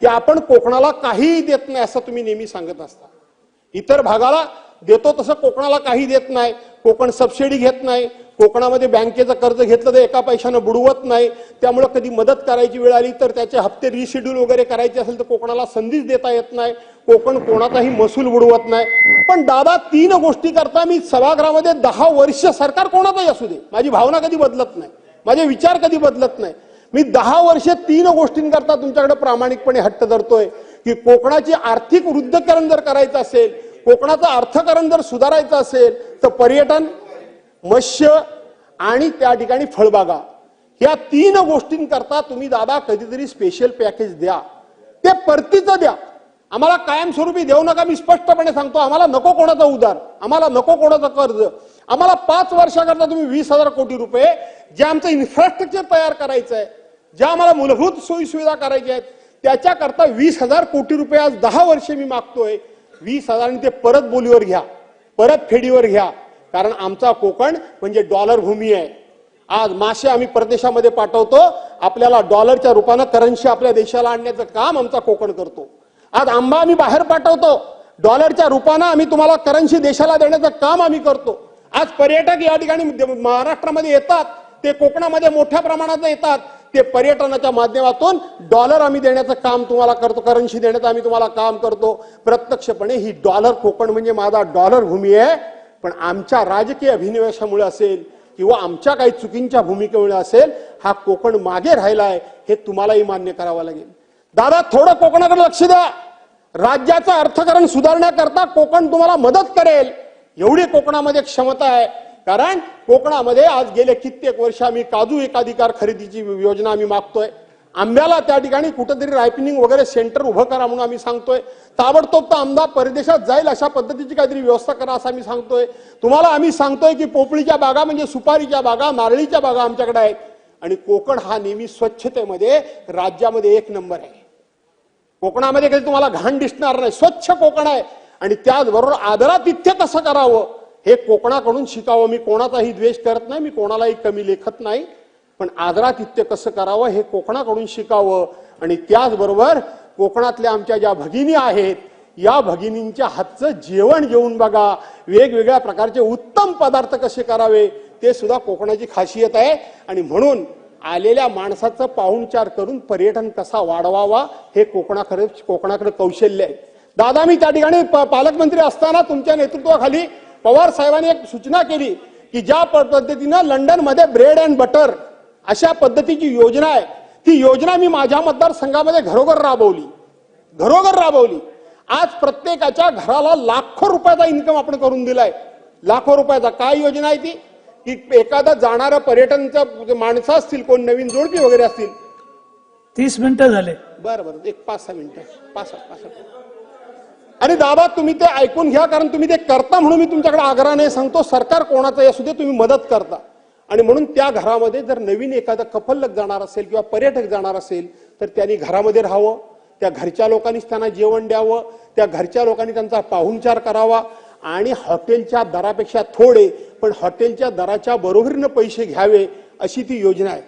Speaker 1: की आपण कोकणाला काहीही देत नाही असं तुम्ही नेहमी सांगत असता. इतर भागाला देतो तसं कोकणाला काही देत नाही. कोकण सबसिडी घेत नाही. कोकणामध्ये बँकेचं कर्ज घेतलं तर एका पैशानं बुडवत नाही. त्यामुळे कधी मदत करायची वेळ आली तर त्याचे हप्ते रिशेड्यूल वगैरे करायचे असेल तर कोकणाला संधीच देता येत नाही. कोकण कोणाचाही महसूल बुडवत नाही. पण दादा 3 गोष्टी करता मी सभागृहामध्ये 10 वर्ष सरकार कोणाचाही असू दे माझी भावना कधी बदलत नाही, माझे विचार कधी बदलत नाही. मी 10 वर्ष 3 गोष्टींकरता तुमच्याकडे प्रामाणिकपणे हट्ट धरतोय की कोकणाची आर्थिक वृद्धीकरण जर करायचं असेल, कोकणाचं अर्थकारण जर सुधारायचं असेल तर पर्यटन, मत्स्य आणि त्या ठिकाणी फळबागा या 3 गोष्टींकरता तुम्ही दादा कधीतरी स्पेशल पॅकेज द्या. ते परतीचं द्या. आम्हाला कायमस्वरूपी देऊ नका. मी स्पष्टपणे सांगतो आम्हाला नको कोणाचा उधार, आम्हाला नको कोणाचं कर्ज. आम्हाला 5 वर्षाकरता तुम्ही 20,000 कोटी रुपये जे आमचं इन्फ्रास्ट्रक्चर तयार करायचं आहे, ज्या आम्हाला मूलभूत सोयी सुविधा करायच्या आहेत त्याच्याकरता 20,000 कोटी रुपये आज 10 वर्षे मी मागतोय. 20,000 ते परत बोलीवर घ्या, परत फेडीवर घ्या. कारण आमचा कोकण म्हणजे डॉलर भूमी आहे. आज मासे आम्ही परदेशामध्ये पाठवतो, आपल्याला डॉलरच्या रूपानं करन्सी आपल्या देशाला आणण्याचं काम आमचा कोकण करतो. आज आंबा आम्ही बाहेर पाठवतो, डॉलरच्या रूपानं आम्ही तुम्हाला करन्सी देशाला देण्याचं काम आम्ही करतो. आज पर्यटक या ठिकाणी महाराष्ट्रामध्ये येतात, ते कोकणामध्ये मोठ्या प्रमाणात येतात. ते पर्यटनाच्या माध्यमातून डॉलर आम्ही देण्याचं काम तुम्हाला करतो, करन्सी देण्याचं आम्ही तुम्हाला काम करतो. प्रत्यक्षपणे ही डॉलर कोकण म्हणजे माझा डॉलर भूमी आहे. पण आमच्या राजकीय अभिनिवेशामुळे असेल किंवा आमच्या काही चुकींच्या भूमिकेमुळे असेल हा कोकण मागे राहिलाय हे तुम्हालाही मान्य करावं लागेल. दादा थोडं कोकणाकडे लक्ष द्या. राज्याचं अर्थकारण सुधारण्याकरता कोकण तुम्हाला मदत करेल एवढी कोकणामध्ये क्षमता आहे. कारण कोकणामध्ये आज गेले कित्येक वर्ष आम्ही काजू एकाधिकार खरेदीची योजना आम्ही मागतोय. आंब्याला त्या ठिकाणी कुठेतरी रायपनिंग वगैरे सेंटर उभं करा म्हणून आम्ही सांगतोय. ताबडतोब तर आंबा परदेशात जाईल अशा पद्धतीची काहीतरी व्यवस्था करा असं आम्ही सांगतोय. तुम्हाला आम्ही सांगतोय की पोपळीच्या बागा म्हणजे सुपारीच्या बागा, नारळीच्या बागा आमच्याकडे आहेत. आणि कोकण हा नेहमी स्वच्छतेमध्ये राज्यामध्ये 1 नंबर आहे. कोकणामध्ये कधी तुम्हाला घाण दिसणार नाही. स्वच्छ कोकण आहे. आणि त्याचबरोबर आदरातिथ्य कसं करावं हे कोकणाकडून शिकावं. मी कोणाचाही द्वेष करत नाही, मी कोणालाही कमी लेखत नाही, पण आदरातिथ्य कसं करावं हे कोकणाकडून शिकावं. आणि त्याचबरोबर कोकणातल्या आमच्या ज्या भगिनी आहेत या भगिनींच्या हातचं जेवण जेवून बघा. वेगवेगळ्या प्रकारचे उत्तम पदार्थ कसे करावे ते सुद्धा कोकणाची खासियत आहे. आणि म्हणून आलेल्या माणसाचं पाहुणचार करून पर्यटन कसा वाढवावा हे कोकणाकडे कौशल्य आहे. दादा मी त्या ठिकाणी पालकमंत्री असताना तुमच्या नेतृत्वाखाली पवार साहेबांनी एक सूचना केली की ज्या पद्धतीनं लंडन मध्ये ब्रेड अँड बटर अशा पद्धतीची योजना आहे ती योजना मी माझ्या मतदारसंघामध्ये घरोघर राबवली. आज प्रत्येकाच्या घराला लाखो रुपयाचा इन्कम आपण करून दिलाय. लाखो रुपयाचा. काय योजना आहे ती की एखादा जाणारा पर्यटनचं माणसं असतील, कोण नवीन जोडपी वगैरे असतील.
Speaker 2: 30 मिनिटं झाले.
Speaker 1: बरं एक 5-6 मिनिटं 5-6. आणि दादा तुम्ही ते ऐकून घ्या कारण तुम्ही ते करता म्हणून मी तुमच्याकडे आग्रहाने सांगतो. सरकार कोणाचंही असू दे तुम्ही मदत करता. आणि म्हणून त्या घरामध्ये जर नवीन एखादा कपल जाणार असेल किंवा पर्यटक जाणार असेल तर त्यांनी घरामध्ये राहावं. त्या घरच्या लोकांनीच त्यांना जेवण द्यावं, त्या घरच्या लोकांनी त्यांचा पाहुणचार करावा आणि हॉटेलच्या दरापेक्षा थोडे पण हॉटेलच्या दराच्या बरोबरीनं पैसे घ्यावे अशी ती योजना आहे.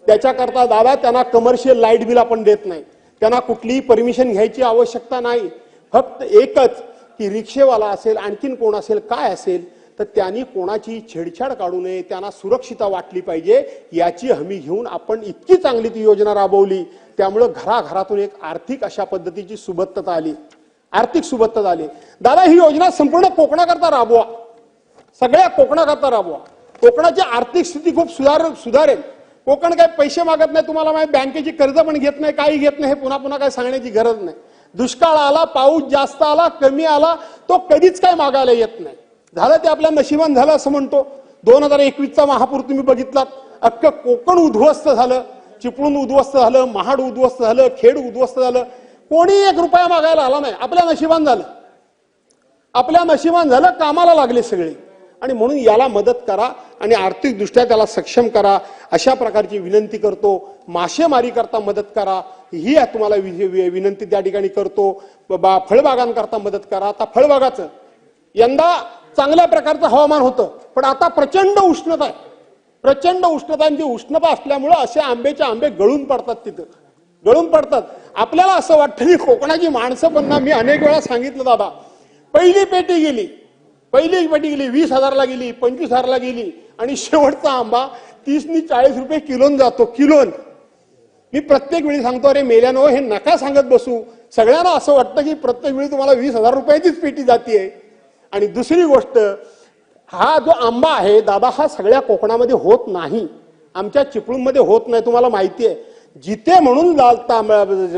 Speaker 1: त्याच्याकरता दादा त्यांना कमर्शियल लाईट बिल आपण देत नाही, त्यांना कुठलीही परमिशन घ्यायची आवश्यकता नाही. फक्त एकच की रिक्षेवाला असेल आणखीन कोण असेल काय असेल तर त्यांनी कोणाची छेडछाड काढू नये, त्यांना सुरक्षितता वाटली पाहिजे याची हमी घेऊन आपण इतकी चांगली ती योजना राबवली. त्यामुळे घराघरातून एक आर्थिक अशा पद्धतीची सुबत्तता आली, आर्थिक सुबत्तता आली. दादा ही योजना संपूर्ण कोकणाकरता राबवा, सगळ्या कोकणाकरता राबवा. कोकणाची आर्थिक स्थिती खूप सुधारेल. कोकण काही पैसे मागत नाही तुम्हाला माहिती, बँकेची कर्ज पण घेत नाही, काही घेत नाही. हे पुन्हा पुन्हा काय सांगण्याची गरज नाही. दुष्काळ आला, पाऊस जास्त आला, कमी आला, तो कधीच काय मागायला येत नाही. झालं ते आपल्या नशिबान झालं असं म्हणतो. 2021चा महापूर तुम्ही बघितलात, अख्खं कोकण उद्ध्वस्त झालं, चिपळूण उद्ध्वस्त झालं, महाड उद्ध्वस्त झालं, खेड उद्ध्वस्त झालं. कोणी 1 रुपया मागायला आला नाही. आपल्या नशिबान झालं, आपल्या नशिबान झालं, कामाला लागले सगळे. आणि म्हणून याला मदत करा आणि आर्थिकदृष्ट्या त्याला सक्षम करा अशा प्रकारची विनंती करतो. मासेमारी करता मदत करा ही तुम्हाला विनंती त्या ठिकाणी करतो. फळबागांकरता मदत करा. आता फळबागाचं यंदा चांगल्या प्रकारचं हवामान होतं, पण आता प्रचंड उष्णता आहे, प्रचंड उष्णता. आणि ती उष्णता असल्यामुळे असे आंबे गळून पडतात, तिथं गळून पडतात. आपल्याला असं वाटतं की कोकणाची माणसं पण ना, मी अनेक वेळा सांगितलं दादा, पहिली पेटी गेली 20,000ला गेली, 25,000ला गेली आणि शेवटचा आंबा 30 नी 40 रुपये किलोन जातो, किलोन. मी प्रत्येक वेळी सांगतो अरे मेल्यानो हे नका सांगत बसू. सगळ्यांना असं वाटतं की प्रत्येक वेळी तुम्हाला 20,000 रुपयाचीच पेटी जातीये. आणि दुसरी गोष्ट, हा जो आंबा आहे दादा हा सगळ्या कोकणामध्ये होत नाही, आमच्या चिपळूणमध्ये होत नाही. तुम्हाला माहिती आहे जिथे म्हणून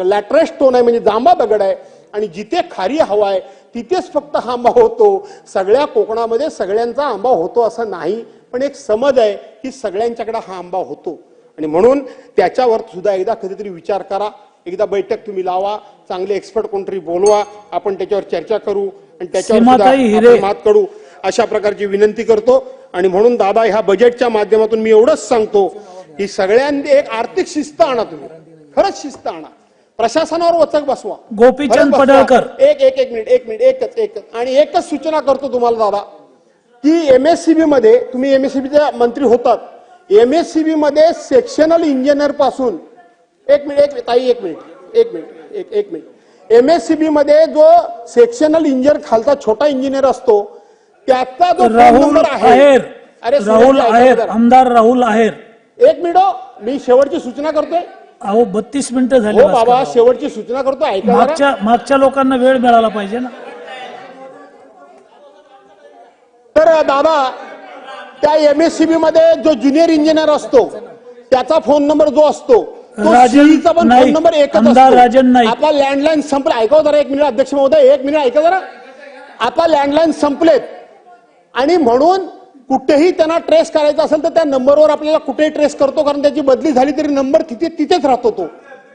Speaker 1: लॅटरेट स्टोन आहे म्हणजे जांभा दगड आहे आणि जिथे खारी हवा आहे तिथेच फक्त हा आंबा होतो. सगळ्या कोकणामध्ये सगळ्यांचा आंबा होतो असं नाही, पण एक समज आहे की सगळ्यांच्याकडे हा आंबा होतो. आणि म्हणून त्याच्यावर सुद्धा एकदा कधीतरी विचार करा, एकदा बैठक तुम्ही लावा, चांगले एक्सपर्ट कोणतरी बोलवा, आपण त्याच्यावर चर्चा करू आणि त्याच्यावर मात करू अशा प्रकारची विनंती करतो. आणि म्हणून दादा ह्या बजेटच्या माध्यमातून मी एवढंच सांगतो की सगळ्यांनी एक आर्थिक शिस्त आणा, तुम्ही खरंच शिस्त आणा, प्रशासनावर वचक बसवा.
Speaker 2: गोपीचंद पडळकर
Speaker 1: एक मिनिट एकच आणि एकच सूचना करतो तुम्हाला दादा की एमएससीबी मध्ये तुम्ही एमएससीबीचे मंत्री होतात, एमएससीबी मध्ये सेक्शनल इंजिनियर पासून एक मिनिट एमएससीबी मध्ये जो सेक्शनल इंजिनियर खालचा छोटा इंजिनियर असतो त्याचा जो नंबर आहे,
Speaker 2: आमदार राहुल आहेर.
Speaker 1: एक मिनिट मी शेवटची सूचना करतोय.
Speaker 2: अहो 32 मिनिटं झाली.
Speaker 1: हो बाबा शेवटची सूचना करतो, ऐका.
Speaker 2: मागच्या लोकांना वेळ मिळाला पाहिजे ना.
Speaker 1: तर दादा त्या एमएससीबी मध्ये जो ज्युनियर इंजिनियर असतो त्याचा फोन नंबर जो असतो तो सीईचा पण फोन नंबर एकच असतो. आपला लँडलाईन संपला, ऐका जरा एक मिनिट अध्यक्ष महोदय, एक मिनिट ऐका जरा. आता लँडलाईन संपलेत आणि म्हणून कुठेही त्यांना ट्रेस करायचा असेल तर त्या नंबरवर आपल्याला कुठेही ट्रेस करतो, कारण त्याची बदली झाली तरी नंबर तिथेच राहतो तो.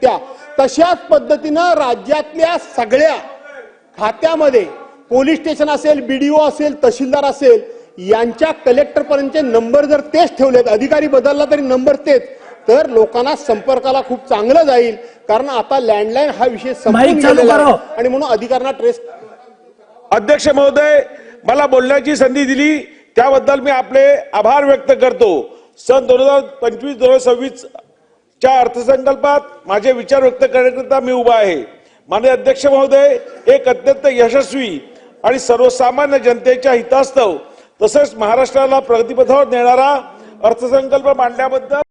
Speaker 1: त्या तशाच पद्धतीनं राज्यातल्या सगळ्या खात्यामध्ये पोलीस स्टेशन असेल, बीडीओ असेल, तहसीलदार असेल, यांच्या कलेक्टर पर्यंतचे नंबर जर तेच ठेवलेत, अधिकारी बदलला तरी नंबर तेच, तर लोकांना संपर्काला खूप चांगलं जाईल. कारण आता लँडलाईन हा विषय संपून गेलेला आहे आणि म्हणून अधिकाऱ्यांना ट्रेस.
Speaker 3: अध्यक्ष महोदय, मला बोलण्याची संधी दिली त्याबद्दल मी आपले आभार व्यक्त करतो. सन 2025-2026 च्या अर्थसंकल्पात माझे विचार व्यक्त करण्याकरिता मी उभा आहे. माननीय अध्यक्ष महोदय, एक अत्यंत यशस्वी आणि सर्वसामान्य जनतेच्या हितास्तव तसेच महाराष्ट्राला प्रगतीपथावर नेणारा अर्थसंकल्प मांडल्याबद्दल